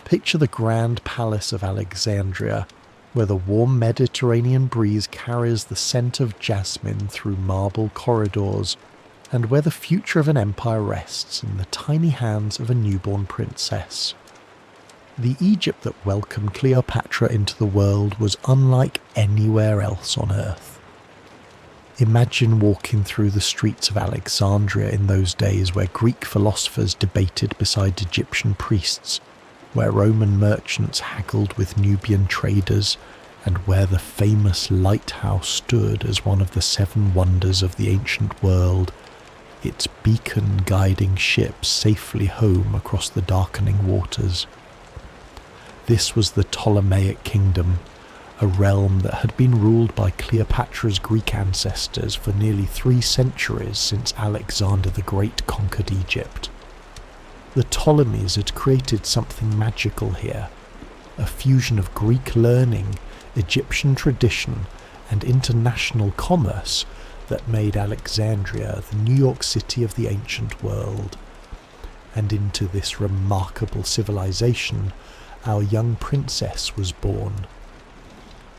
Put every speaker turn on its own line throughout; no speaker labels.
Picture the grand palace of Alexandria, where the warm Mediterranean breeze carries the scent of jasmine through marble corridors, and where the future of an empire rests in the tiny hands of a newborn princess. The Egypt that welcomed Cleopatra into the world was unlike anywhere else on earth. Imagine walking through the streets of Alexandria in those days where Greek philosophers debated beside Egyptian priests, where Roman merchants haggled with Nubian traders, and where the famous lighthouse stood as one of the 7 wonders of the ancient world, its beacon guiding ships safely home across the darkening waters. This was the Ptolemaic kingdom, a realm that had been ruled by Cleopatra's Greek ancestors for nearly 3 centuries since Alexander the Great conquered Egypt. The Ptolemies had created something magical here, a fusion of Greek learning, Egyptian tradition, and international commerce that made Alexandria the New York City of the ancient world. And into this remarkable civilization, our young princess was born.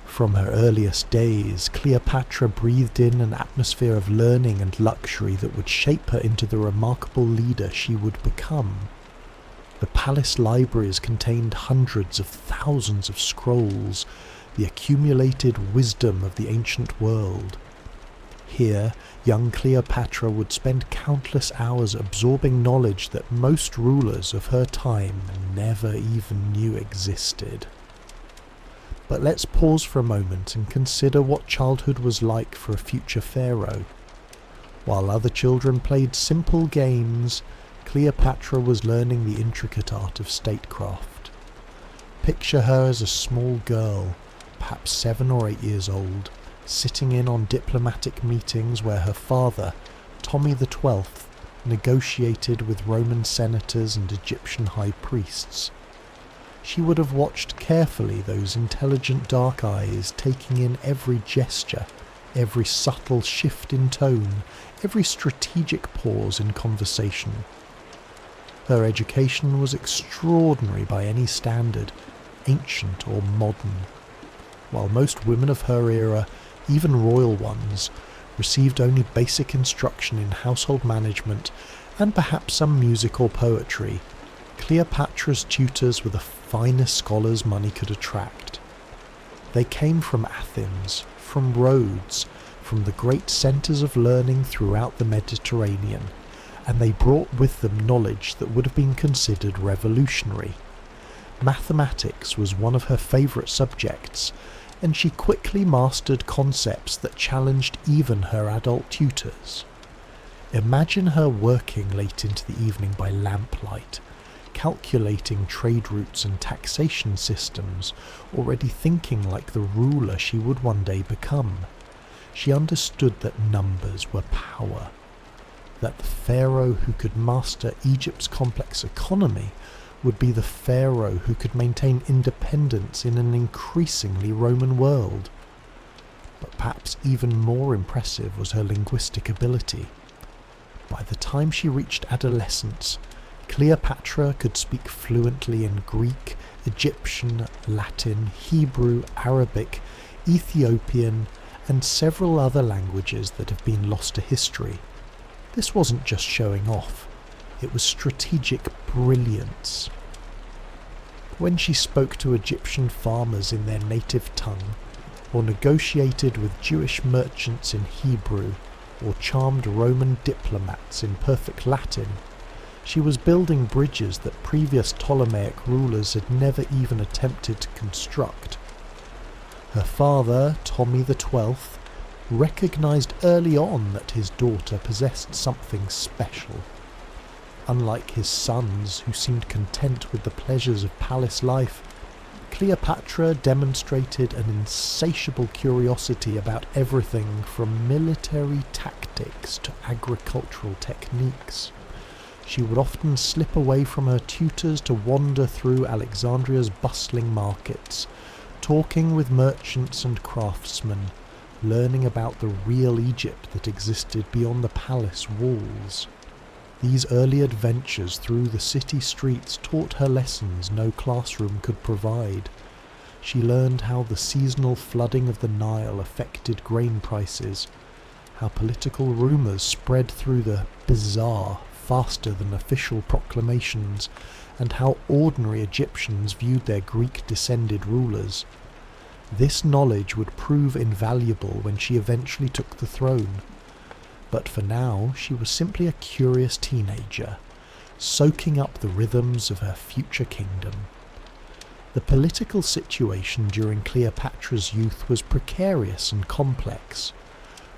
From her earliest days, Cleopatra breathed in an atmosphere of learning and luxury that would shape her into the remarkable leader she would become. The palace libraries contained hundreds of thousands of scrolls, the accumulated wisdom of the ancient world. Here, young Cleopatra would spend countless hours absorbing knowledge that most rulers of her time never even knew existed. But let's pause for a moment and consider what childhood was like for a future pharaoh. While other children played simple games, Cleopatra was learning the intricate art of statecraft. Picture her as a small girl, perhaps 7 or 8 years old, sitting in on diplomatic meetings where her father, Ptolemy XII, negotiated with Roman senators and Egyptian high priests. She would have watched carefully those intelligent dark eyes, taking in every gesture, every subtle shift in tone, every strategic pause in conversation. Her education was extraordinary by any standard, ancient or modern. While most women of her era, even royal ones, received only basic instruction in household management and perhaps some music or poetry, Cleopatra's tutors were the finest scholars money could attract. They came from Athens, from Rhodes, from the great centres of learning throughout the Mediterranean, and they brought with them knowledge that would have been considered revolutionary. Mathematics was one of her favourite subjects, and she quickly mastered concepts that challenged even her adult tutors. Imagine her working late into the evening by lamplight, calculating trade routes and taxation systems, already thinking like the ruler she would one day become. She understood that numbers were power, that the pharaoh who could master Egypt's complex economy would be the pharaoh who could maintain independence in an increasingly Roman world. But perhaps even more impressive was her linguistic ability. By the time she reached adolescence, Cleopatra could speak fluently in Greek, Egyptian, Latin, Hebrew, Arabic, Ethiopian, and several other languages that have been lost to history. This wasn't just showing off, it was strategic brilliance. When she spoke to Egyptian farmers in their native tongue, or negotiated with Jewish merchants in Hebrew, or charmed Roman diplomats in perfect Latin, she was building bridges that previous Ptolemaic rulers had never even attempted to construct. Her father, Ptolemy XII, recognized early on that his daughter possessed something special. Unlike his sons, who seemed content with the pleasures of palace life, Cleopatra demonstrated an insatiable curiosity about everything from military tactics to agricultural techniques. She would often slip away from her tutors to wander through Alexandria's bustling markets, talking with merchants and craftsmen, learning about the real Egypt that existed beyond the palace walls. These early adventures through the city streets taught her lessons no classroom could provide. She learned how the seasonal flooding of the Nile affected grain prices, how political rumours spread through the bazaar faster than official proclamations, and how ordinary Egyptians viewed their Greek-descended rulers. This knowledge would prove invaluable when she eventually took the throne. But for now, she was simply a curious teenager, soaking up the rhythms of her future kingdom. The political situation during Cleopatra's youth was precarious and complex.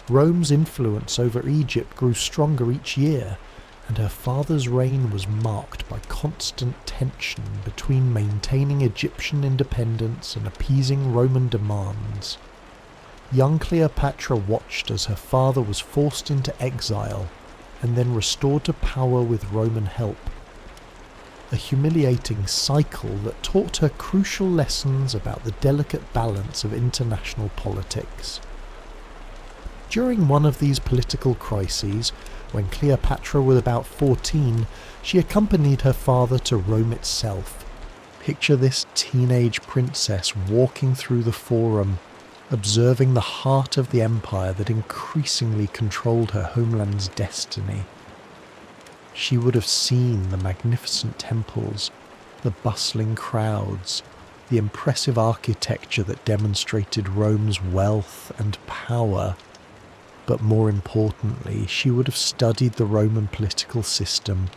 Rome's influence over Egypt grew stronger each year, and her father's reign was marked by constant tension between maintaining Egyptian independence and appeasing Roman demands. Young Cleopatra watched as her father was forced into exile and then restored to power with Roman help. A humiliating cycle that taught her crucial lessons about the delicate balance of international politics. During one of these political crises, when Cleopatra was about 14, she accompanied her father to Rome itself. Picture this teenage princess walking through the Forum, observing the heart of the empire that increasingly controlled her homeland's destiny. She would have seen the magnificent temples, the bustling crowds, the impressive architecture that demonstrated Rome's wealth and power. But more importantly, she would have studied the Roman political system,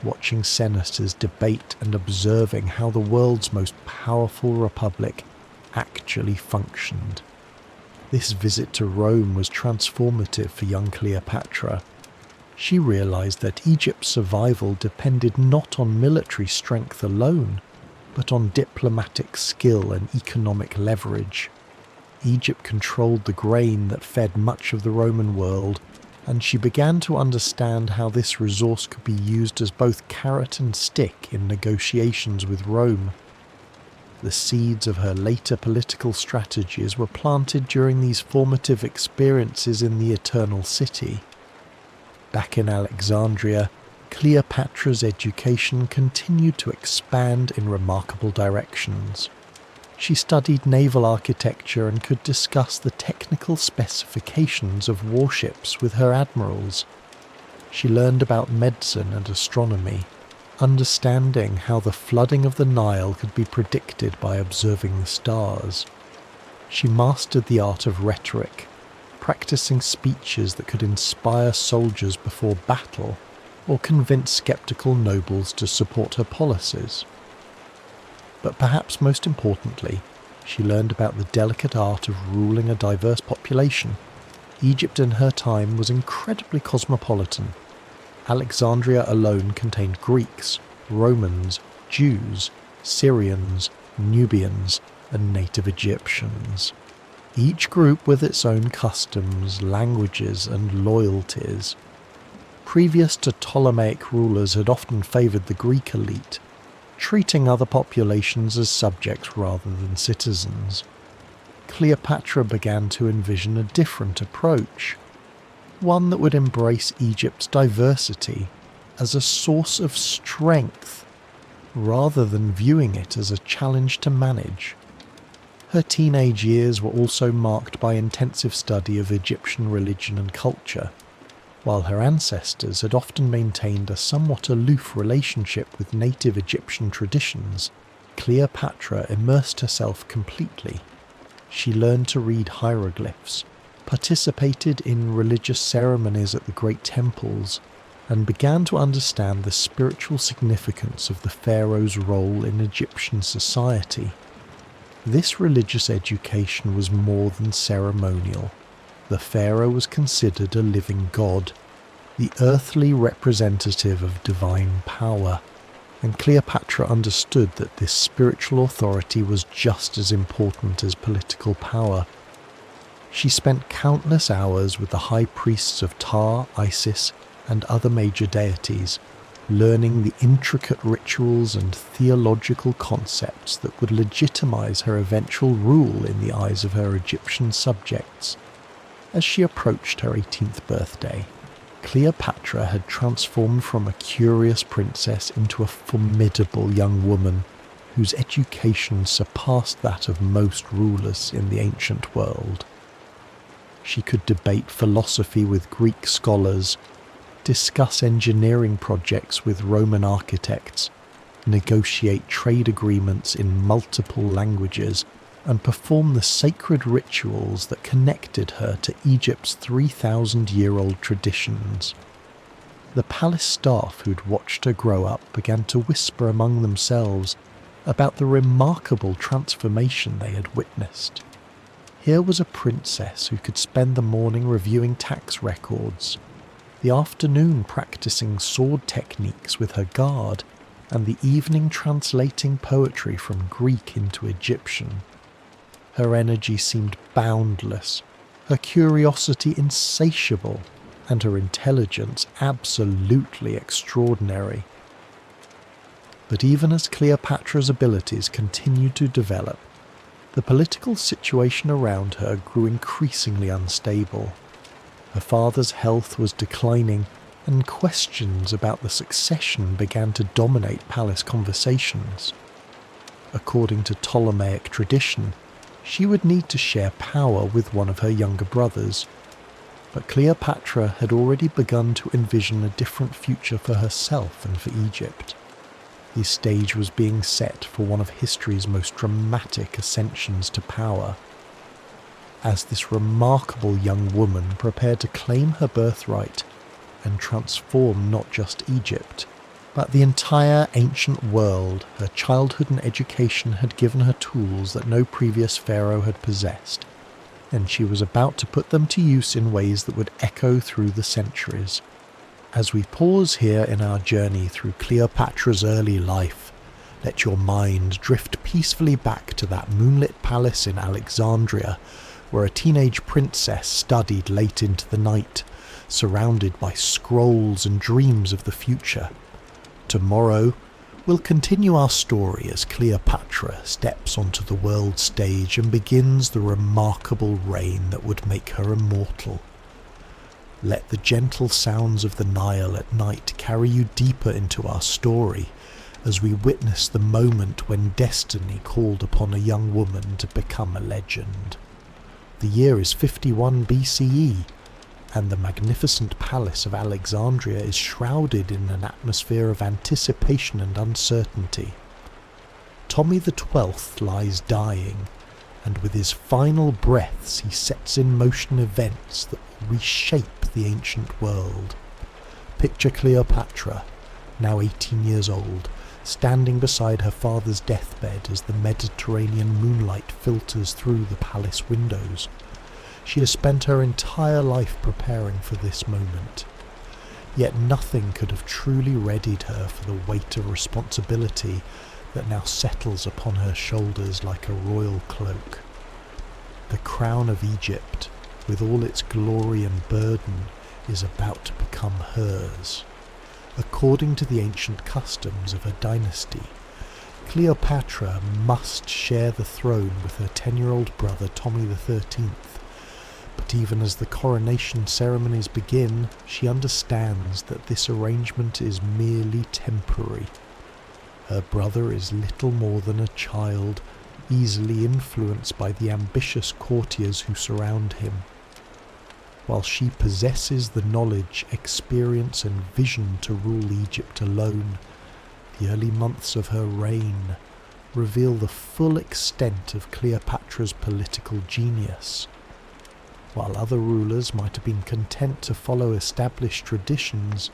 watching senators debate and observing how the world's most powerful republic actually functioned. This visit to Rome was transformative for young Cleopatra. She realized that Egypt's survival depended not on military strength alone, but on diplomatic skill and economic leverage. Egypt controlled the grain that fed much of the Roman world, and she began to understand how this resource could be used as both carrot and stick in negotiations with Rome. The seeds of her later political strategies were planted during these formative experiences in the Eternal City. Back in Alexandria, Cleopatra's education continued to expand in remarkable directions. She studied naval architecture and could discuss the technical specifications of warships with her admirals. She learned about medicine and astronomy, understanding how the flooding of the Nile could be predicted by observing the stars. She mastered the art of rhetoric, practicing speeches that could inspire soldiers before battle or convince skeptical nobles to support her policies. But perhaps most importantly, she learned about the delicate art of ruling a diverse population. Egypt in her time was incredibly cosmopolitan. Alexandria alone contained Greeks, Romans, Jews, Syrians, Nubians, and native Egyptians. Each group with its own customs, languages, and loyalties. Previous to Ptolemaic rulers had often favoured the Greek elite, treating other populations as subjects rather than citizens. Cleopatra began to envision a different approach, one that would embrace Egypt's diversity as a source of strength, rather than viewing it as a challenge to manage. Her teenage years were also marked by intensive study of Egyptian religion and culture. While her ancestors had often maintained a somewhat aloof relationship with native Egyptian traditions, Cleopatra immersed herself completely. She learned to read hieroglyphs, participated in religious ceremonies at the great temples, and began to understand the spiritual significance of the pharaoh's role in Egyptian society. This religious education was more than ceremonial. The pharaoh was considered a living god, the earthly representative of divine power, and Cleopatra understood that this spiritual authority was just as important as political power. She spent countless hours with the high priests of Ptah, Isis, and other major deities, learning the intricate rituals and theological concepts that would legitimize her eventual rule in the eyes of her Egyptian subjects. As she approached her 18th birthday, Cleopatra had transformed from a curious princess into a formidable young woman whose education surpassed that of most rulers in the ancient world. She could debate philosophy with Greek scholars, discuss engineering projects with Roman architects, negotiate trade agreements in multiple languages, and perform the sacred rituals that connected her to Egypt's 3,000-year-old traditions. The palace staff who'd watched her grow up began to whisper among themselves about the remarkable transformation they had witnessed. Here was a princess who could spend the morning reviewing tax records, the afternoon practicing sword techniques with her guard, and the evening translating poetry from Greek into Egyptian. Her energy seemed boundless, her curiosity insatiable, and her intelligence absolutely extraordinary. But even as Cleopatra's abilities continued to develop, the political situation around her grew increasingly unstable. Her father's health was declining, and questions about the succession began to dominate palace conversations. According to Ptolemaic tradition, she would need to share power with one of her younger brothers, but Cleopatra had already begun to envision a different future for herself and for Egypt. The stage was being set for one of history's most dramatic ascensions to power. As this remarkable young woman prepared to claim her birthright and transform not just Egypt, but the entire ancient world, her childhood and education had given her tools that no previous pharaoh had possessed, and she was about to put them to use in ways that would echo through the centuries. As we pause here in our journey through Cleopatra's early life, let your mind drift peacefully back to that moonlit palace in Alexandria, where a teenage princess studied late into the night, surrounded by scrolls and dreams of the future. Tomorrow, we'll continue our story as Cleopatra steps onto the world stage and begins the remarkable reign that would make her immortal. Let the gentle sounds of the Nile at night carry you deeper into our story as we witness the moment when destiny called upon a young woman to become a legend. The year is 51 BCE, and the magnificent palace of Alexandria is shrouded in an atmosphere of anticipation and uncertainty. Tommy XII lies dying, and with his final breaths he sets in motion events that will reshape the ancient world. Picture Cleopatra, now 18 years old, standing beside her father's deathbed as the Mediterranean moonlight filters through the palace windows. She has spent her entire life preparing for this moment, yet nothing could have truly readied her for the weight of responsibility that now settles upon her shoulders like a royal cloak. The crown of Egypt, with all its glory and burden, is about to become hers. According to the ancient customs of her dynasty, Cleopatra must share the throne with her 10-year-old brother Tommy XIII. But even as the coronation ceremonies begin, she understands that this arrangement is merely temporary. Her brother is little more than a child, easily influenced by the ambitious courtiers who surround him. While she possesses the knowledge, experience and vision to rule Egypt alone, the early months of her reign reveal the full extent of Cleopatra's political genius. While other rulers might have been content to follow established traditions,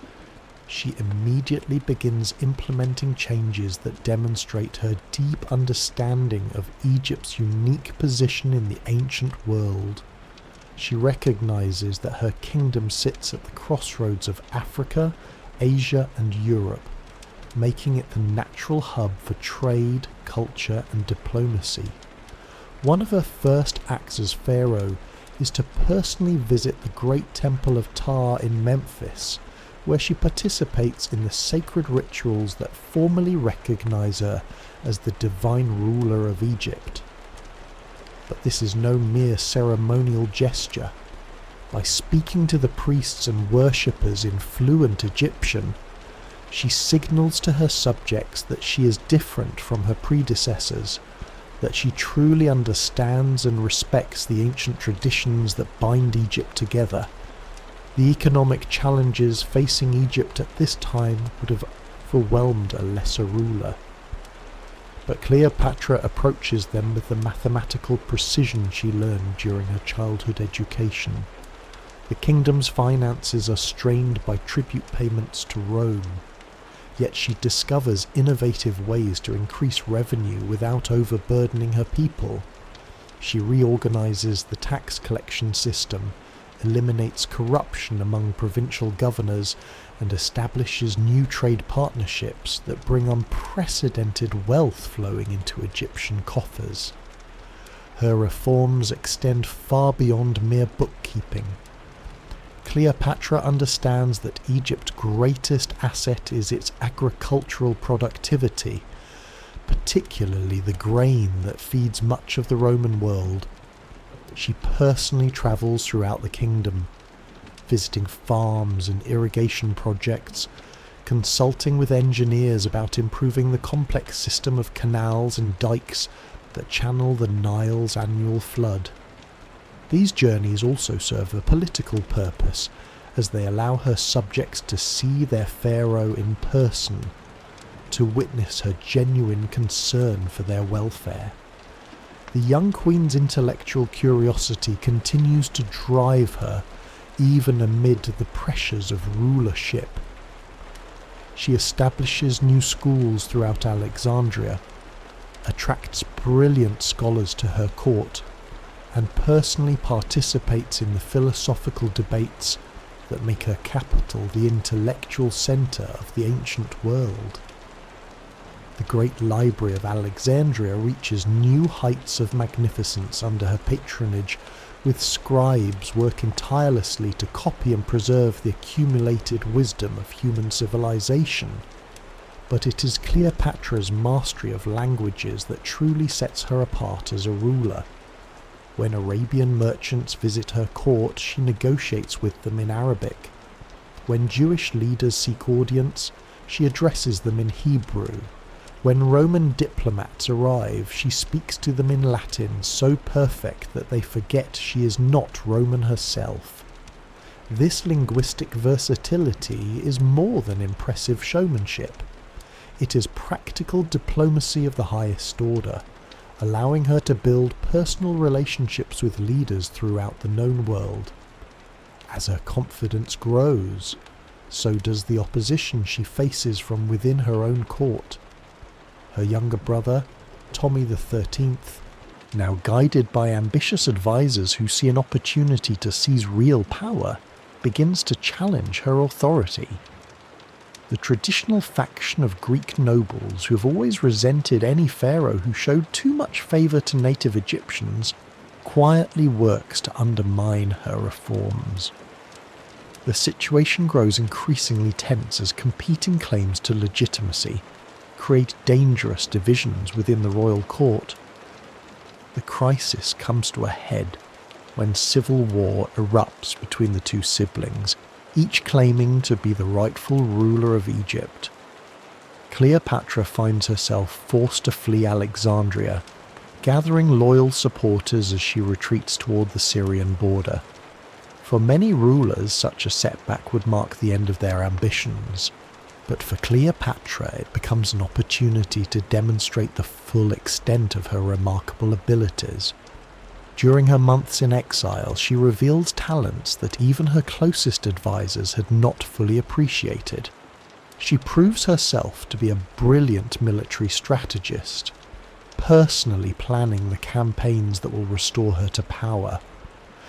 she immediately begins implementing changes that demonstrate her deep understanding of Egypt's unique position in the ancient world. She recognizes that her kingdom sits at the crossroads of Africa, Asia and Europe, making it the natural hub for trade, culture and diplomacy. One of her first acts as pharaoh is to personally visit the great temple of Ptah in Memphis, where she participates in the sacred rituals that formally recognize her as the divine ruler of Egypt. But this is no mere ceremonial gesture. By speaking to the priests and worshippers in fluent Egyptian, she signals to her subjects that she is different from her predecessors, that she truly understands and respects the ancient traditions that bind Egypt together. The economic challenges facing Egypt at this time would have overwhelmed a lesser ruler. But Cleopatra approaches them with the mathematical precision she learned during her childhood education. The kingdom's finances are strained by tribute payments to Rome, yet she discovers innovative ways to increase revenue without overburdening her people. She reorganizes the tax collection system, eliminates corruption among provincial governors, and establishes new trade partnerships that bring unprecedented wealth flowing into Egyptian coffers. Her reforms extend far beyond mere bookkeeping. Cleopatra understands that Egypt's greatest asset is its agricultural productivity, particularly the grain that feeds much of the Roman world. She personally travels throughout the kingdom, visiting farms and irrigation projects, consulting with engineers about improving the complex system of canals and dikes that channel the Nile's annual flood. These journeys also serve a political purpose, as they allow her subjects to see their pharaoh in person, to witness her genuine concern for their welfare. The young queen's intellectual curiosity continues to drive her, even amid the pressures of rulership. She establishes new schools throughout Alexandria, attracts brilliant scholars to her court, and personally participates in the philosophical debates that make her capital the intellectual centre of the ancient world. The great library of Alexandria reaches new heights of magnificence under her patronage, with scribes working tirelessly to copy and preserve the accumulated wisdom of human civilization. But it is Cleopatra's mastery of languages that truly sets her apart as a ruler. When Arabian merchants visit her court, she negotiates with them in Arabic. When Jewish leaders seek audience, she addresses them in Hebrew. When Roman diplomats arrive, she speaks to them in Latin so perfect that they forget she is not Roman herself. This linguistic versatility is more than impressive showmanship. It is practical diplomacy of the highest order, allowing her to build personal relationships with leaders throughout the known world. As her confidence grows, so does the opposition she faces from within her own court. Her younger brother, Tommy the 13th, now guided by ambitious advisors who see an opportunity to seize real power, begins to challenge her authority. The traditional faction of Greek nobles who have always resented any pharaoh who showed too much favour to native Egyptians quietly works to undermine her reforms. The situation grows increasingly tense as competing claims to legitimacy create dangerous divisions within the royal court. The crisis comes to a head when civil war erupts between the two siblings, each claiming to be the rightful ruler of Egypt. Cleopatra finds herself forced to flee Alexandria, gathering loyal supporters as she retreats toward the Syrian border. For many rulers, such a setback would mark the end of their ambitions, but for Cleopatra it becomes an opportunity to demonstrate the full extent of her remarkable abilities. During her months in exile, she reveals talents that even her closest advisors had not fully appreciated. She proves herself to be a brilliant military strategist, personally planning the campaigns that will restore her to power.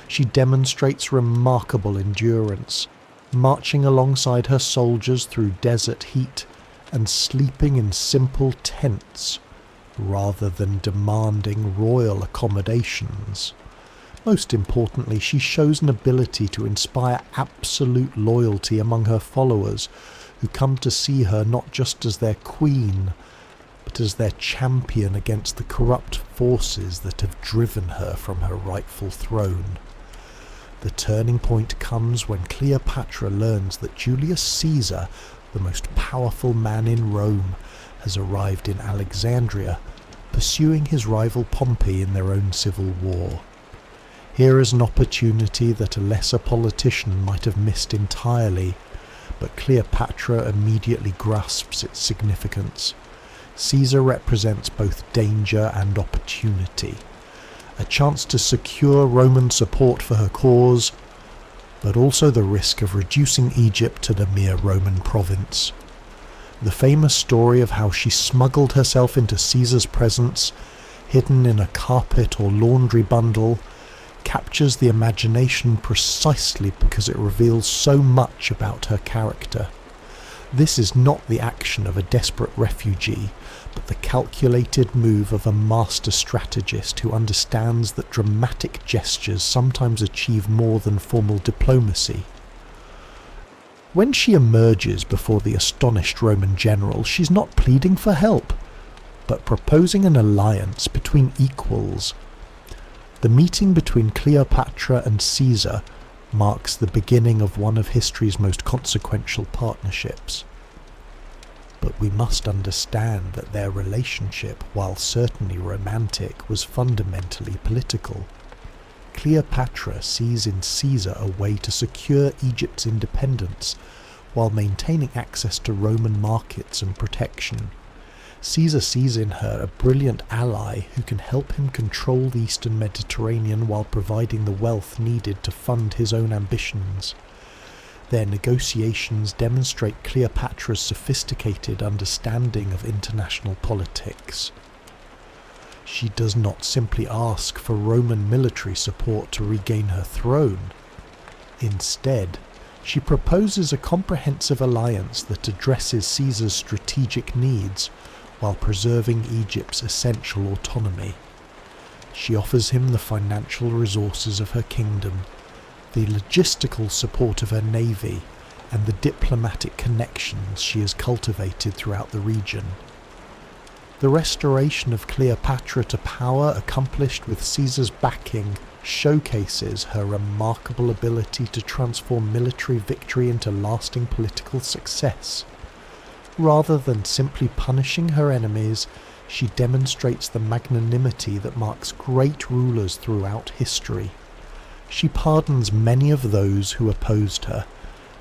She demonstrates remarkable endurance, marching alongside her soldiers through desert heat and sleeping in simple tents, rather than demanding royal accommodations. Most importantly, she shows an ability to inspire absolute loyalty among her followers, who come to see her not just as their queen, but as their champion against the corrupt forces that have driven her from her rightful throne. The turning point comes when Cleopatra learns that Julius Caesar, the most powerful man in Rome, has arrived in Alexandria, pursuing his rival Pompey in their own civil war. Here is an opportunity that a lesser politician might have missed entirely, but Cleopatra immediately grasps its significance. Caesar represents both danger and opportunity, a chance to secure Roman support for her cause, but also the risk of reducing Egypt to the mere Roman province. The famous story of how she smuggled herself into Caesar's presence, hidden in a carpet or laundry bundle, captures the imagination precisely because it reveals so much about her character. This is not the action of a desperate refugee, but the calculated move of a master strategist who understands that dramatic gestures sometimes achieve more than formal diplomacy. When she emerges before the astonished Roman general, she's not pleading for help, but proposing an alliance between equals. The meeting between Cleopatra and Caesar marks the beginning of one of history's most consequential partnerships. But we must understand that their relationship, while certainly romantic, was fundamentally political. Cleopatra sees in Caesar a way to secure Egypt's independence while maintaining access to Roman markets and protection. Caesar sees in her a brilliant ally who can help him control the Eastern Mediterranean while providing the wealth needed to fund his own ambitions. Their negotiations demonstrate Cleopatra's sophisticated understanding of international politics. She does not simply ask for Roman military support to regain her throne. Instead, she proposes a comprehensive alliance that addresses Caesar's strategic needs while preserving Egypt's essential autonomy. She offers him the financial resources of her kingdom, the logistical support of her navy, and the diplomatic connections she has cultivated throughout the region. The restoration of Cleopatra to power, accomplished with Caesar's backing, showcases her remarkable ability to transform military victory into lasting political success. Rather than simply punishing her enemies, she demonstrates the magnanimity that marks great rulers throughout history. She pardons many of those who opposed her,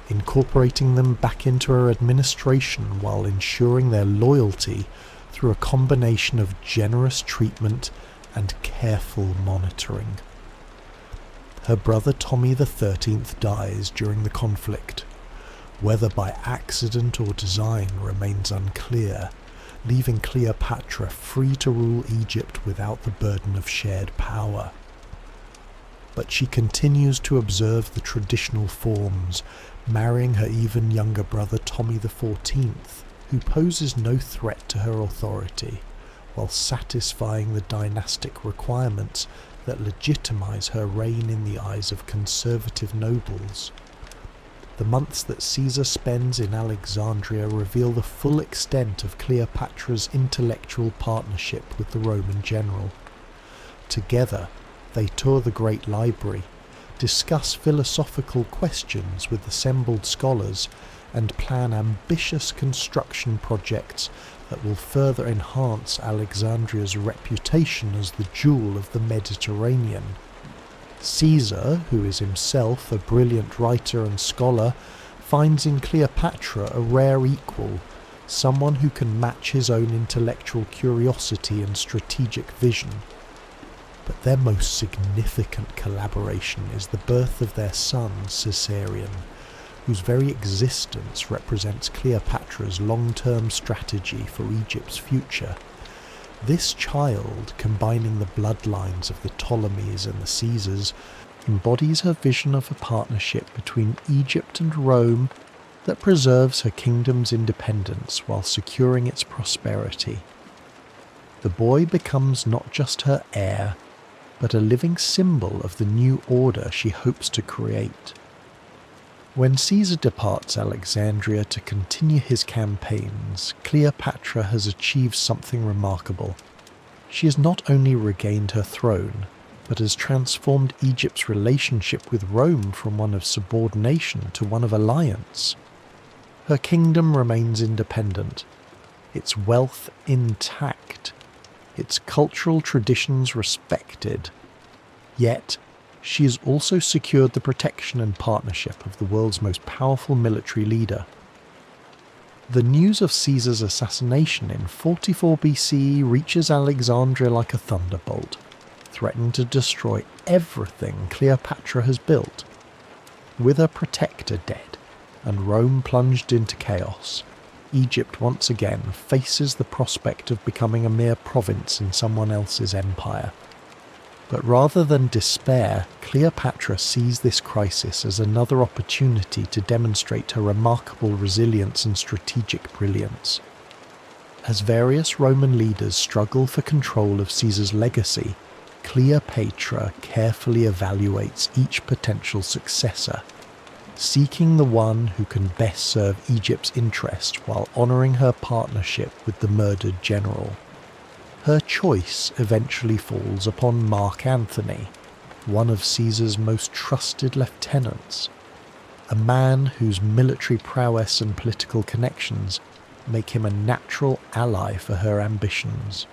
incorporating them back into her administration while ensuring their loyalty through a combination of generous treatment and careful monitoring. Her brother Tommy XIII dies during the conflict. Whether by accident or design remains unclear, leaving Cleopatra free to rule Egypt without the burden of shared power. But she continues to observe the traditional forms, marrying her even younger brother Tommy XIV, who poses no threat to her authority, while satisfying the dynastic requirements that legitimize her reign in the eyes of conservative nobles. The months that Caesar spends in Alexandria reveal the full extent of Cleopatra's intellectual partnership with the Roman general. Together, they tour the Great Library, discuss philosophical questions with assembled scholars, and plan ambitious construction projects that will further enhance Alexandria's reputation as the jewel of the Mediterranean. Caesar, who is himself a brilliant writer and scholar, finds in Cleopatra a rare equal, someone who can match his own intellectual curiosity and strategic vision. But their most significant collaboration is the birth of their son, Caesarion, whose very existence represents Cleopatra's long-term strategy for Egypt's future. This child, combining the bloodlines of the Ptolemies and the Caesars, embodies her vision of a partnership between Egypt and Rome that preserves her kingdom's independence while securing its prosperity. The boy becomes not just her heir, but a living symbol of the new order she hopes to create. When Caesar departs Alexandria to continue his campaigns, Cleopatra has achieved something remarkable. She has not only regained her throne, but has transformed Egypt's relationship with Rome from one of subordination to one of alliance. Her kingdom remains independent, its wealth intact, its cultural traditions respected. Yet, she has also secured the protection and partnership of the world's most powerful military leader. The news of Caesar's assassination in 44 BCE reaches Alexandria like a thunderbolt, threatening to destroy everything Cleopatra has built. With her protector dead and Rome plunged into chaos, Egypt once again faces the prospect of becoming a mere province in someone else's empire. But rather than despair, Cleopatra sees this crisis as another opportunity to demonstrate her remarkable resilience and strategic brilliance. As various Roman leaders struggle for control of Caesar's legacy, Cleopatra carefully evaluates each potential successor, seeking the one who can best serve Egypt's interest while honouring her partnership with the murdered general. Her choice eventually falls upon Mark Antony, one of Caesar's most trusted lieutenants, a man whose military prowess and political connections make him a natural ally for her ambitions.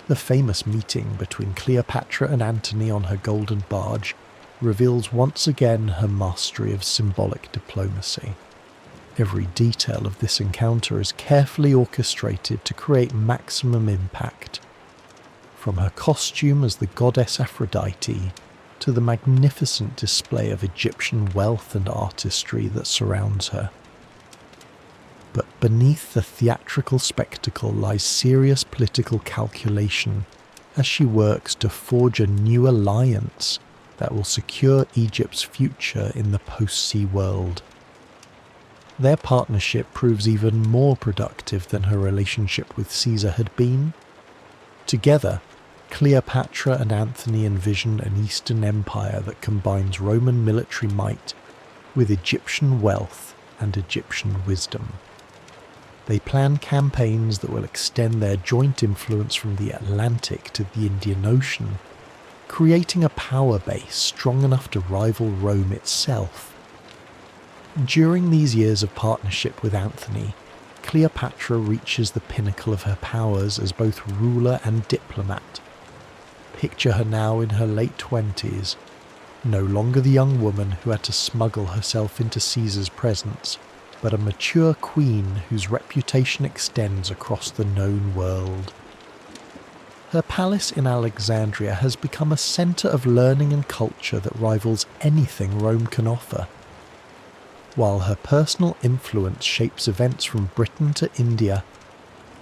The famous meeting between Cleopatra and Antony on her golden barge reveals once again her mastery of symbolic diplomacy. Every detail of this encounter is carefully orchestrated to create maximum impact. From her costume as the goddess Aphrodite to the magnificent display of Egyptian wealth and artistry that surrounds her. But beneath the theatrical spectacle lies serious political calculation as she works to forge a new alliance that will secure Egypt's future in the post-sea world. Their partnership proves even more productive than her relationship with Caesar had been. Together, Cleopatra and Antony envision an Eastern empire that combines Roman military might with Egyptian wealth and Egyptian wisdom. They plan campaigns that will extend their joint influence from the Atlantic to the Indian Ocean, creating a power base strong enough to rival Rome itself. During these years of partnership with Antony, Cleopatra reaches the pinnacle of her powers as both ruler and diplomat. Picture her now in her late 20s, no longer the young woman who had to smuggle herself into Caesar's presence, but a mature queen whose reputation extends across the known world. Her palace in Alexandria has become a centre of learning and culture that rivals anything Rome can offer. While her personal influence shapes events from Britain to India,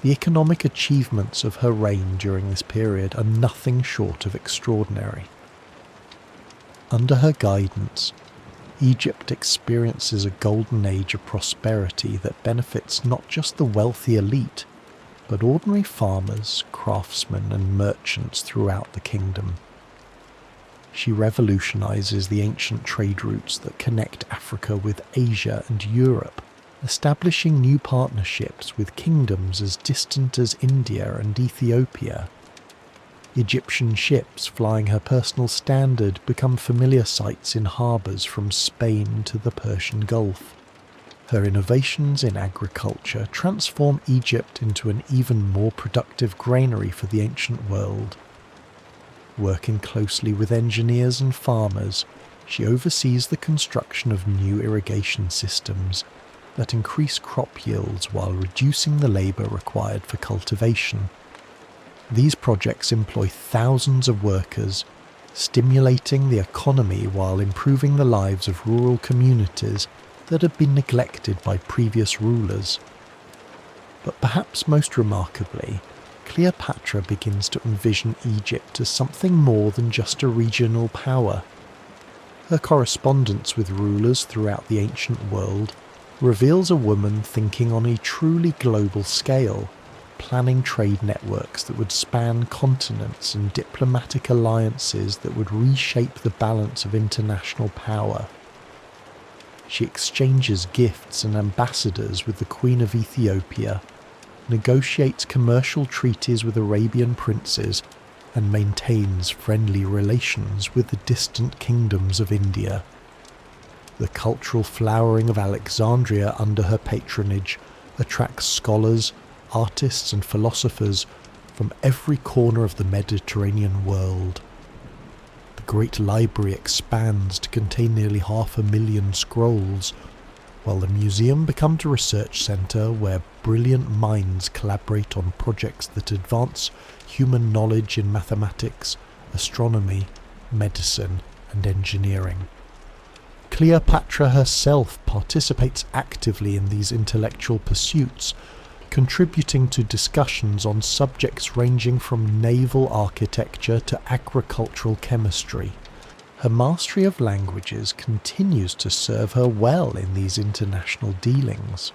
the economic achievements of her reign during this period are nothing short of extraordinary. Under her guidance, Egypt experiences a golden age of prosperity that benefits not just the wealthy elite, but ordinary farmers, craftsmen and merchants throughout the kingdom. She revolutionizes the ancient trade routes that connect Africa with Asia and Europe, establishing new partnerships with kingdoms as distant as India and Ethiopia. Egyptian ships flying her personal standard become familiar sights in harbours from Spain to the Persian Gulf. Her innovations in agriculture transform Egypt into an even more productive granary for the ancient world. Working closely with engineers and farmers, she oversees the construction of new irrigation systems that increase crop yields while reducing the labour required for cultivation. These projects employ thousands of workers, stimulating the economy while improving the lives of rural communities that had been neglected by previous rulers. But perhaps most remarkably, Cleopatra begins to envision Egypt as something more than just a regional power. Her correspondence with rulers throughout the ancient world reveals a woman thinking on a truly global scale, planning trade networks that would span continents and diplomatic alliances that would reshape the balance of international power. She exchanges gifts and ambassadors with the Queen of Ethiopia, negotiates commercial treaties with Arabian princes, and maintains friendly relations with the distant kingdoms of India. The cultural flowering of Alexandria under her patronage attracts scholars, artists and philosophers from every corner of the Mediterranean world. The Great Library expands to contain nearly 500,000 scrolls, while the museum becomes a research centre where brilliant minds collaborate on projects that advance human knowledge in mathematics, astronomy, medicine and engineering. Cleopatra herself participates actively in these intellectual pursuits, contributing to discussions on subjects ranging from naval architecture to agricultural chemistry. Her mastery of languages continues to serve her well in these international dealings.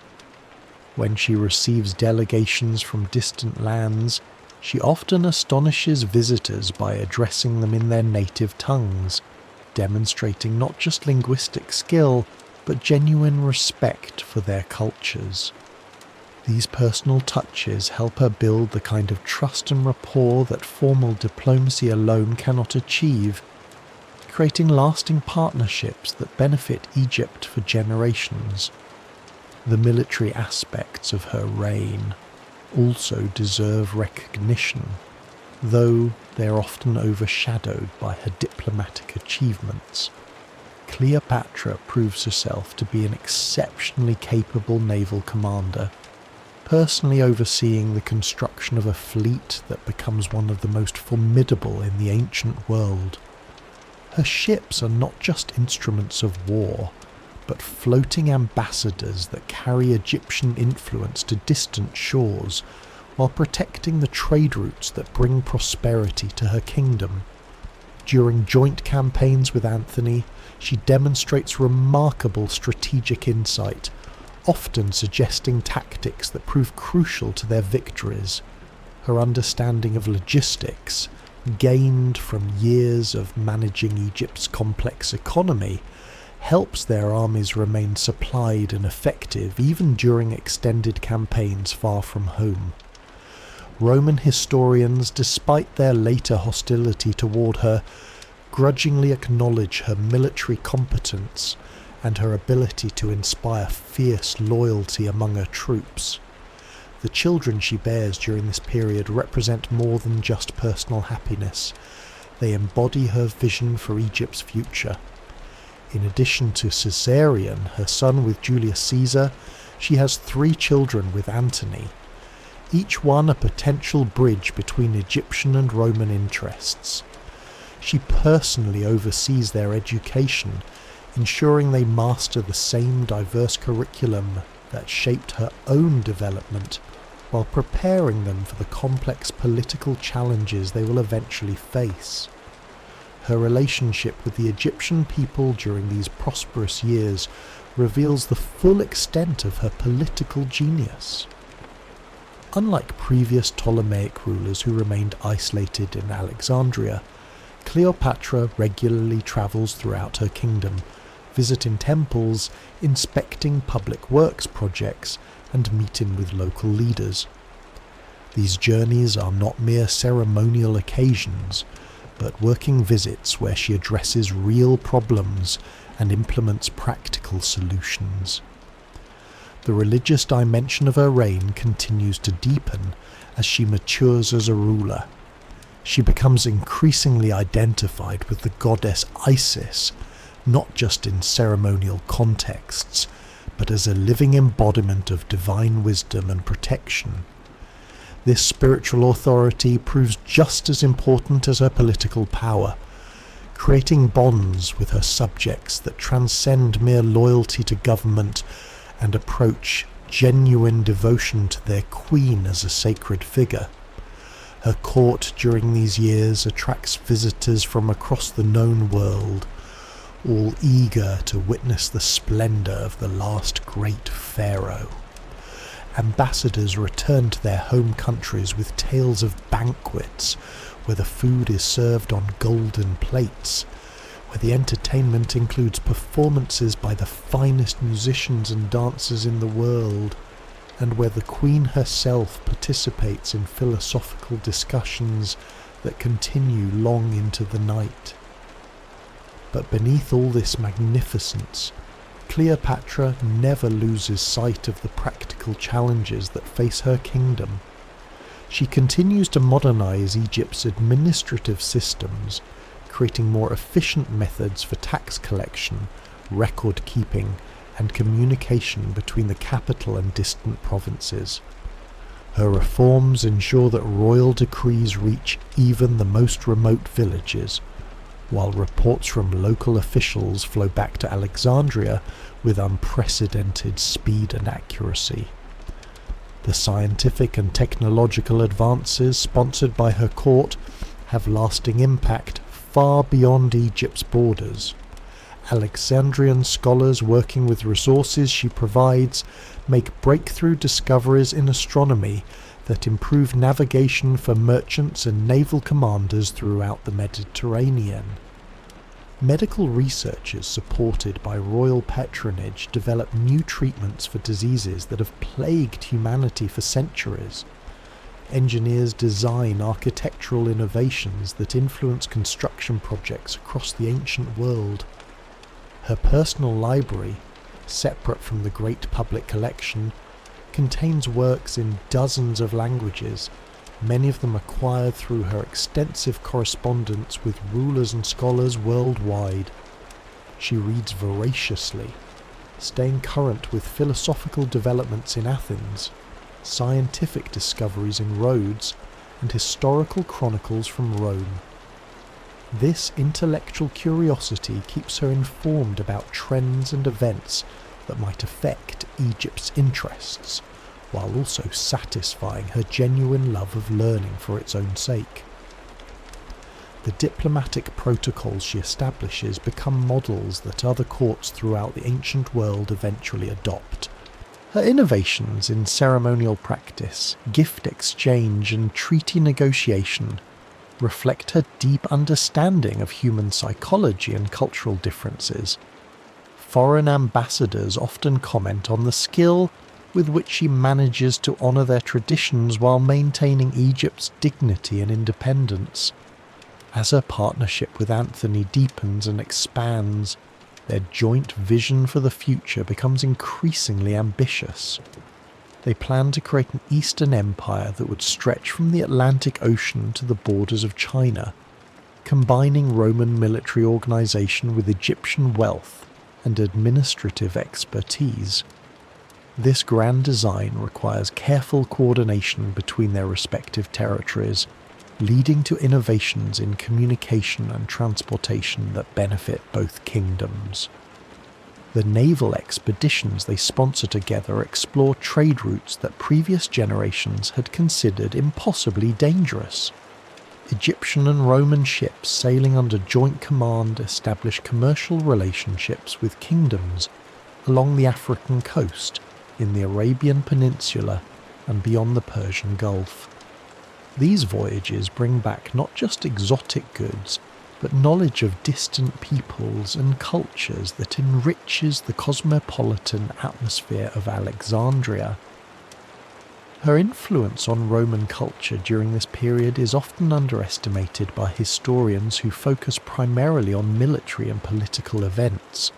When she receives delegations from distant lands, she often astonishes visitors by addressing them in their native tongues, demonstrating not just linguistic skill, but genuine respect for their cultures. These personal touches help her build the kind of trust and rapport that formal diplomacy alone cannot achieve, creating lasting partnerships that benefit Egypt for generations. The military aspects of her reign also deserve recognition, though they are often overshadowed by her diplomatic achievements. Cleopatra proves herself to be an exceptionally capable naval commander, personally overseeing the construction of a fleet that becomes one of the most formidable in the ancient world. Her ships are not just instruments of war, but floating ambassadors that carry Egyptian influence to distant shores, while protecting the trade routes that bring prosperity to her kingdom. During joint campaigns with Antony, she demonstrates remarkable strategic insight, often suggesting tactics that prove crucial to their victories. Her understanding of logistics, gained from years of managing Egypt's complex economy, helps their armies remain supplied and effective even during extended campaigns far from home. Roman historians, despite their later hostility toward her, grudgingly acknowledge her military competence and her ability to inspire fierce loyalty among her troops. The children she bears during this period represent more than just personal happiness. They embody her vision for Egypt's future. In addition to Caesarion, her son with Julius Caesar, she has 3 children with Antony, each one a potential bridge between Egyptian and Roman interests. She personally oversees their education, ensuring they master the same diverse curriculum that shaped her own development, while preparing them for the complex political challenges they will eventually face. Her relationship with the Egyptian people during these prosperous years reveals the full extent of her political genius. Unlike previous Ptolemaic rulers who remained isolated in Alexandria, Cleopatra regularly travels throughout her kingdom, visiting temples, inspecting public works projects, and meeting with local leaders. These journeys are not mere ceremonial occasions, but working visits where she addresses real problems and implements practical solutions. The religious dimension of her reign continues to deepen as she matures as a ruler. She becomes increasingly identified with the goddess Isis, not just in ceremonial contexts, but as a living embodiment of divine wisdom and protection. This spiritual authority proves just as important as her political power, creating bonds with her subjects that transcend mere loyalty to government and approach genuine devotion to their queen as a sacred figure. Her court during these years attracts visitors from across the known world, all eager to witness the splendour of the last great pharaoh. Ambassadors return to their home countries with tales of banquets where the food is served on golden plates, where the entertainment includes performances by the finest musicians and dancers in the world, and where the Queen herself participates in philosophical discussions that continue long into the night. But beneath all this magnificence, Cleopatra never loses sight of the practical challenges that face her kingdom. She continues to modernize Egypt's administrative systems, creating more efficient methods for tax collection, record keeping, and communication between the capital and distant provinces. Her reforms ensure that royal decrees reach even the most remote villages, while reports from local officials flow back to Alexandria with unprecedented speed and accuracy. The scientific and technological advances sponsored by her court have lasting impact far beyond Egypt's borders. Alexandrian scholars working with resources she provides make breakthrough discoveries in astronomy that improve navigation for merchants and naval commanders throughout the Mediterranean. Medical researchers supported by royal patronage develop new treatments for diseases that have plagued humanity for centuries. Engineers design architectural innovations that influence construction projects across the ancient world. Her personal library, separate from the great public collection, contains works in dozens of languages, many of them acquired through her extensive correspondence with rulers and scholars worldwide. She reads voraciously, staying current with philosophical developments in Athens, scientific discoveries in Rhodes, and historical chronicles from Rome. This intellectual curiosity keeps her informed about trends and events that might affect Egypt's interests, while also satisfying her genuine love of learning for its own sake. The diplomatic protocols she establishes become models that other courts throughout the ancient world eventually adopt. Her innovations in ceremonial practice, gift exchange, and treaty negotiation reflect her deep understanding of human psychology and cultural differences. Foreign ambassadors often comment on the skill with which she manages to honour their traditions while maintaining Egypt's dignity and independence. As her partnership with Anthony deepens and expands, their joint vision for the future becomes increasingly ambitious. They plan to create an Eastern empire that would stretch from the Atlantic Ocean to the borders of China, combining Roman military organisation with Egyptian wealth and administrative expertise. This grand design requires careful coordination between their respective territories, leading to innovations in communication and transportation that benefit both kingdoms. The naval expeditions they sponsor together explore trade routes that previous generations had considered impossibly dangerous. Egyptian and Roman ships sailing under joint command establish commercial relationships with kingdoms along the African coast, in the Arabian Peninsula, and beyond the Persian Gulf. These voyages bring back not just exotic goods, but knowledge of distant peoples and cultures that enriches the cosmopolitan atmosphere of Alexandria. Her influence on Roman culture during this period is often underestimated by historians who focus primarily on military and political events.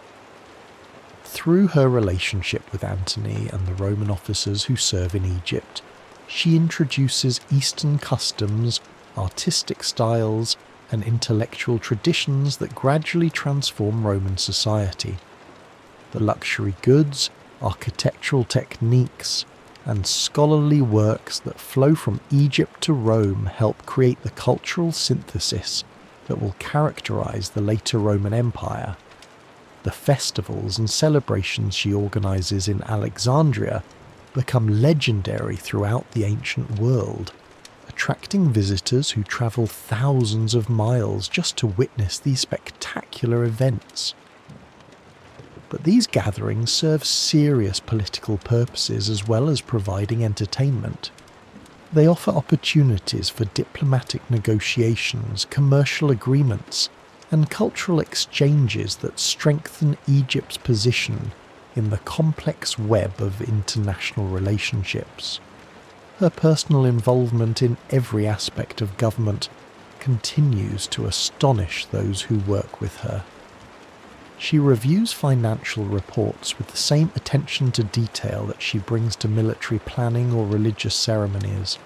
Through her relationship with Antony and the Roman officers who serve in Egypt, she introduces Eastern customs, artistic styles, and intellectual traditions that gradually transform Roman society. The luxury goods, architectural techniques, and scholarly works that flow from Egypt to Rome help create the cultural synthesis that will characterize the later Roman Empire. The festivals and celebrations she organizes in Alexandria become legendary throughout the ancient world, attracting visitors who travel thousands of miles just to witness these spectacular events. But these gatherings serve serious political purposes as well as providing entertainment. They offer opportunities for diplomatic negotiations, commercial agreements, and cultural exchanges that strengthen Egypt's position in the complex web of international relationships. Her personal involvement in every aspect of government continues to astonish those who work with her. She reviews financial reports with the same attention to detail that she brings to military planning or religious ceremonies.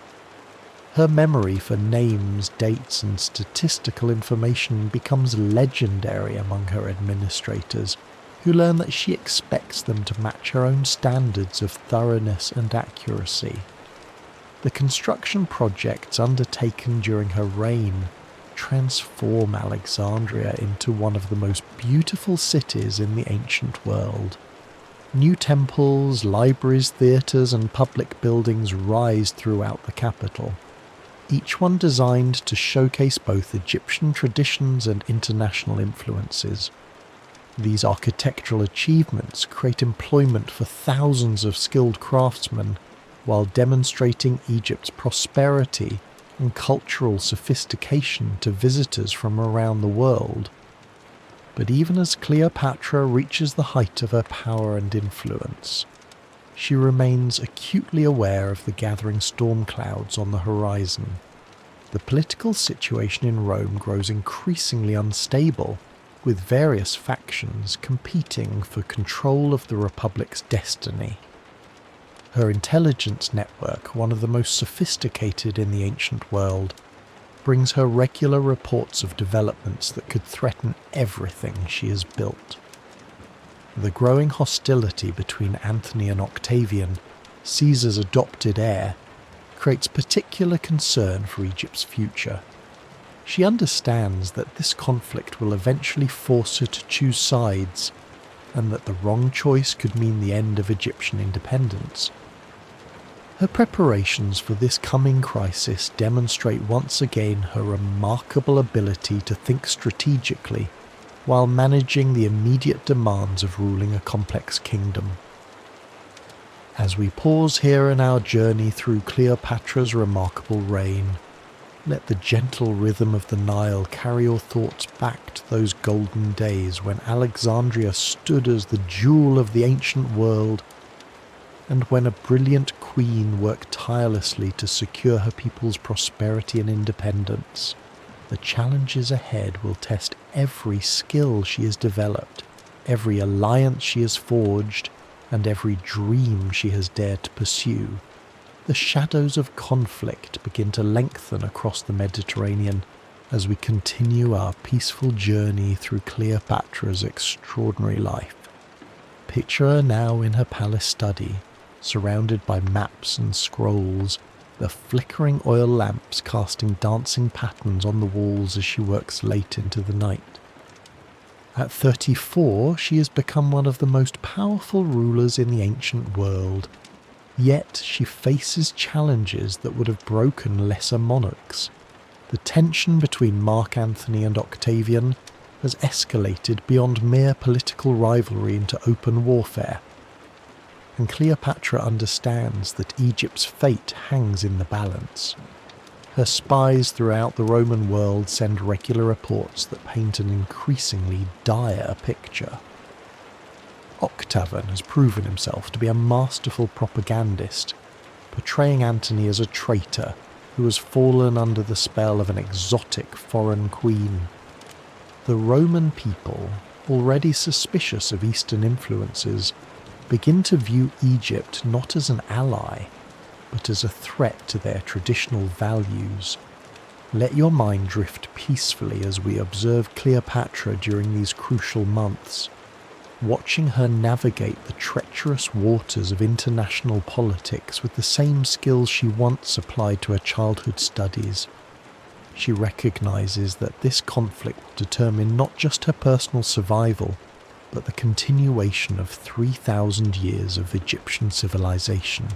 Her memory for names, dates, and statistical information becomes legendary among her administrators, who learn that she expects them to match her own standards of thoroughness and accuracy. The construction projects undertaken during her reign transform Alexandria into one of the most beautiful cities in the ancient world. New temples, libraries, theatres, and public buildings rise throughout the capital, each one designed to showcase both Egyptian traditions and international influences. These architectural achievements create employment for thousands of skilled craftsmen, while demonstrating Egypt's prosperity and cultural sophistication to visitors from around the world. But even as Cleopatra reaches the height of her power and influence, she remains acutely aware of the gathering storm clouds on the horizon. The political situation in Rome grows increasingly unstable, with various factions competing for control of the Republic's destiny. Her intelligence network, one of the most sophisticated in the ancient world, brings her regular reports of developments that could threaten everything she has built. The growing hostility between Antony and Octavian, Caesar's adopted heir, creates particular concern for Egypt's future. She understands that this conflict will eventually force her to choose sides, and that the wrong choice could mean the end of Egyptian independence. Her preparations for this coming crisis demonstrate once again her remarkable ability to think strategically while managing the immediate demands of ruling a complex kingdom. As we pause here in our journey through Cleopatra's remarkable reign, let the gentle rhythm of the Nile carry your thoughts back to those golden days when Alexandria stood as the jewel of the ancient world, and when a brilliant queen worked tirelessly to secure her people's prosperity and independence. The challenges ahead will test every skill she has developed, every alliance she has forged, and every dream she has dared to pursue. The shadows of conflict begin to lengthen across the Mediterranean as we continue our peaceful journey through Cleopatra's extraordinary life. Picture her now in her palace study, surrounded by maps and scrolls, the flickering oil lamps casting dancing patterns on the walls as she works late into the night. At 34, she has become one of the most powerful rulers in the ancient world, yet she faces challenges that would have broken lesser monarchs. The tension between Mark Antony and Octavian has escalated beyond mere political rivalry into open warfare, and Cleopatra understands that Egypt's fate hangs in the balance. Her spies throughout the Roman world send regular reports that paint an increasingly dire picture. Octavian has proven himself to be a masterful propagandist, portraying Antony as a traitor who has fallen under the spell of an exotic foreign queen. The Roman people, already suspicious of Eastern influences, begin to view Egypt not as an ally, but as a threat to their traditional values. Let your mind drift peacefully as we observe Cleopatra during these crucial months, watching her navigate the treacherous waters of international politics with the same skills she once applied to her childhood studies. She recognizes that this conflict will determine not just her personal survival, but the continuation of 3,000 years of Egyptian civilization.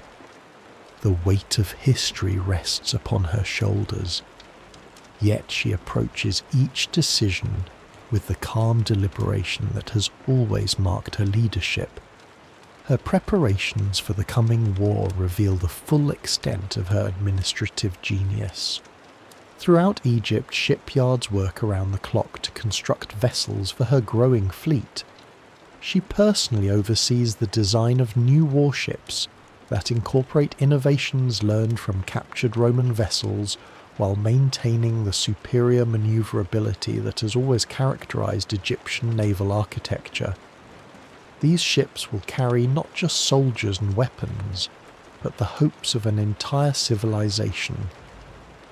The weight of history rests upon her shoulders, yet she approaches each decision with the calm deliberation that has always marked her leadership. Her preparations for the coming war reveal the full extent of her administrative genius. Throughout Egypt, shipyards work around the clock to construct vessels for her growing fleet. She personally oversees the design of new warships that incorporate innovations learned from captured Roman vessels while maintaining the superior maneuverability that has always characterized Egyptian naval architecture. These ships will carry not just soldiers and weapons, but the hopes of an entire civilization.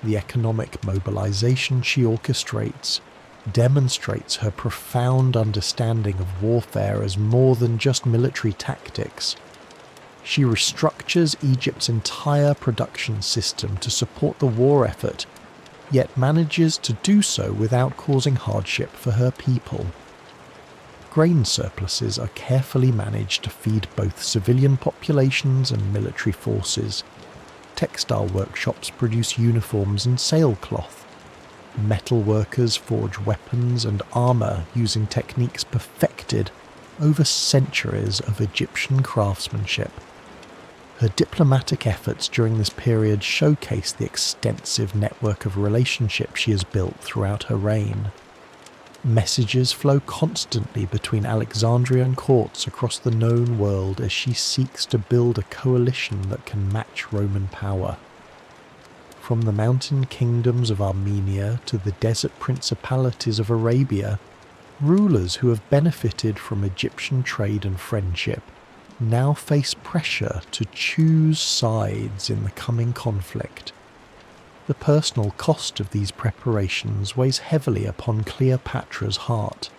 The economic mobilization she orchestrates demonstrates her profound understanding of warfare as more than just military tactics. She restructures Egypt's entire production system to support the war effort, yet manages to do so without causing hardship for her people. Grain surpluses are carefully managed to feed both civilian populations and military forces. Textile workshops produce uniforms and sailcloth. Metal workers forge weapons and armour using techniques perfected over centuries of Egyptian craftsmanship. Her diplomatic efforts during this period showcase the extensive network of relationships she has built throughout her reign. Messages flow constantly between Alexandrian courts across the known world as she seeks to build a coalition that can match Roman power. From the mountain kingdoms of Armenia to the desert principalities of Arabia, rulers who have benefited from Egyptian trade and friendship now face pressure to choose sides in the coming conflict. The personal cost of these preparations weighs heavily upon Cleopatra's heart.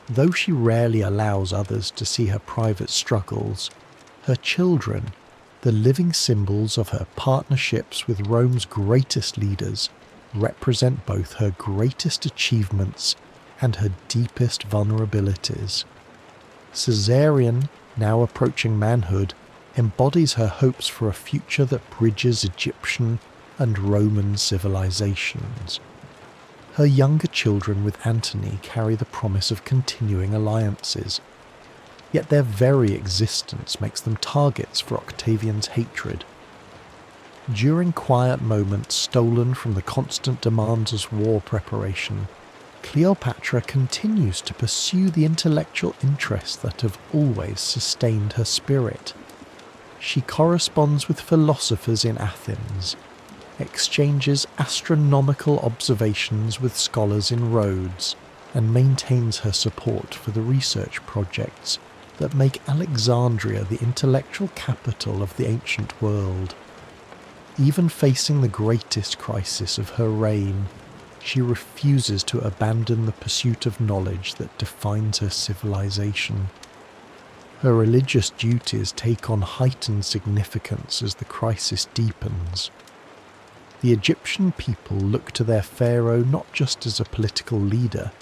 Though she rarely allows others to see her private struggles, her children, the living symbols of her partnerships with Rome's greatest leaders, represent both her greatest achievements and her deepest vulnerabilities. Caesarion, now approaching manhood, embodies her hopes for a future that bridges Egyptian and Roman civilizations. Her younger children with Antony carry the promise of continuing alliances, yet their very existence makes them targets for Octavian's hatred. During quiet moments stolen from the constant demands of war preparation, Cleopatra continues to pursue the intellectual interests that have always sustained her spirit. She corresponds with philosophers in Athens, exchanges astronomical observations with scholars in Rhodes, and maintains her support for the research projects that make Alexandria the intellectual capital of the ancient world. Even facing the greatest crisis of her reign, she refuses to abandon the pursuit of knowledge that defines her civilization. Her religious duties take on heightened significance as the crisis deepens. The Egyptian people look to their pharaoh not just as a political leader,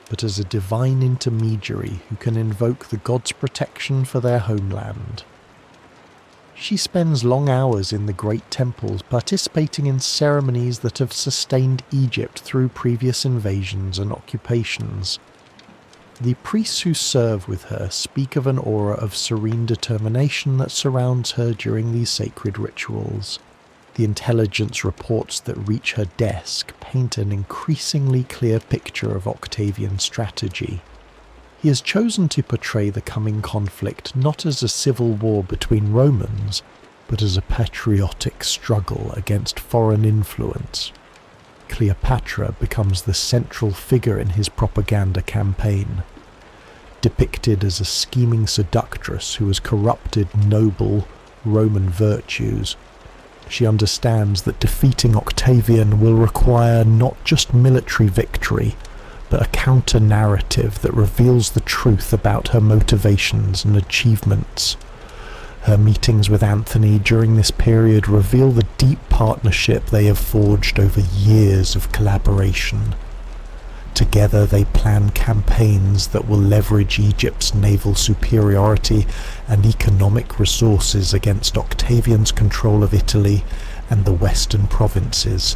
but as a divine intermediary who can invoke the god's protection for their homeland. She spends long hours in the great temples participating in ceremonies that have sustained Egypt through previous invasions and occupations. The priests who serve with her speak of an aura of serene determination that surrounds her during these sacred rituals. The intelligence reports that reach her desk paint an increasingly clear picture of Octavian's strategy. He has chosen to portray the coming conflict not as a civil war between Romans, but as a patriotic struggle against foreign influence. Cleopatra becomes the central figure in his propaganda campaign. Depicted as a scheming seductress who has corrupted noble Roman virtues, she understands that defeating Octavian will require not just military victory, but a counter-narrative that reveals the truth about her motivations and achievements. Her meetings with Antony during this period reveal the deep partnership they have forged over years of collaboration. Together they plan campaigns that will leverage Egypt's naval superiority and economic resources against Octavian's control of Italy and the western provinces.